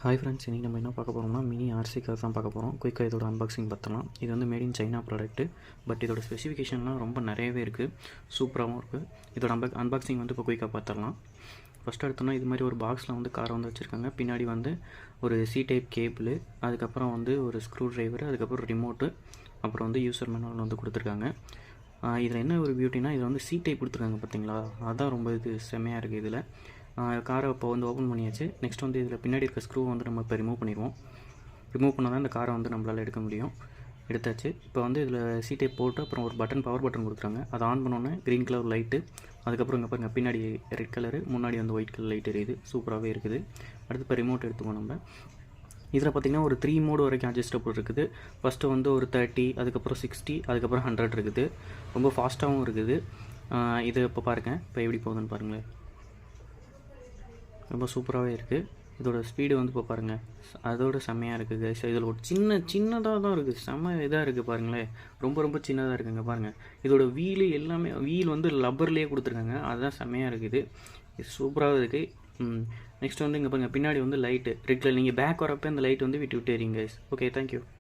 Hi friends, இன்றைக்கி நம்ம என்ன பார்க்க போகிறோம்னா மினி ஆர்சி கார் தான் பார்க்க போகிறோம். குயிக்காக இதோட அன்பாக்சிங் பார்த்தலாம். இது வந்து made in China product. But இதோட ஸ்பெசிஃபிகேஷன்லாம் ரொம்ப நிறையவே இருக்குது, சூப்பராகவும் இருக்குது. இதோட அன்பாக்சிங் வந்து இப்போ குயிக்காக பார்த்துடலாம். ஃபஸ்ட்டு எடுத்தோன்னா இது மாதிரி ஒரு பாக்ஸில் வந்து காரை வந்து வச்சுருக்காங்க. பின்னாடி வந்து ஒரு சி டைப் கேபிள், அதுக்கப்புறம் வந்து ஒரு ஸ்க்ரூ ட்ரைவர், அதுக்கப்புறம் ரிமோட்டு, அப்புறம் வந்து யூசர் மேனுவல் வந்து கொடுத்துருக்காங்க. இதில் என்ன ஒரு பியூட்டினா, இதில் வந்து சி டைப் கொடுத்துருக்காங்க பார்த்தீங்களா, அதுதான் ரொம்ப இது செம்மையாக இருக்குது. இதில் காரை இப்போ வந்து ஓப்பன் பண்ணியாச்சு. நெக்ஸ்ட் வந்து இதில் பின்னாடி இருக்க ஸ்க்ரூ வந்து நம்ம இப்போ ரிமூவ் பண்ணிடுவோம். ரிமூவ் பண்ணால் தான் இந்த காரை வந்து நம்மளால் எடுக்க முடியும். எடுத்தாச்சு. இப்போ வந்து இதில் சி டைப் போட்டு அப்புறம் ஒரு பட்டன், பவர் பட்டன் கொடுத்துருக்காங்க. அதை ஆன் பண்ணோன்னே க்ரீன் கலர் லைட்டு, அதுக்கப்புறம் இங்கே பாருங்கள் பின்னாடி ரெட் கலரு, முன்னாடி வந்து ஒயிட் கலர் லைட் எரியுது. சூப்பராகவே இருக்குது. அடுத்து இப்போ ரிமோட் எடுத்துக்கோ. நம்ம இதில் பார்த்திங்கன்னா ஒரு 3 மோடு வரைக்கும் அட்ஜஸ்டபிள் இருக்குது. ஃபஸ்ட்டு வந்து ஒரு 30, அதுக்கப்புறம் 60, அதுக்கப்புறம் 100 இருக்குது. ரொம்ப ஃபாஸ்ட்டாகவும் இருக்குது. இது இப்போ பாருங்கள் இப்போ எப்படி போகுதுன்னு பாருங்களேன். ரொம்ப சூப்பராகவே இருக்குது. இதோட ஸ்பீடு வந்து இப்போ பாருங்கள், அதோட செம்மையாக இருக்குது கைஸ். இதில் ஒரு சின்னதாக தான் இருக்குது, செம்ம இதாக இருக்குது பாருங்களேன். ரொம்ப சின்னதாக இருக்குங்க பாருங்கள். இதோட வீலு எல்லாமே, வீல் வந்து லப்பர்லேயே கொடுத்துருக்காங்க, அதுதான் செம்மையாக இருக்குது. இது சூப்பராக இருக்குது. நெக்ஸ்ட் வந்து இங்கே பாருங்கள் பின்னாடி வந்து லைட்டு ரெட்டில், நீங்கள் பேக் வரப்போ அந்த லைட் வந்து விட்டு எறிங்க கைஸ். Okay, thank you.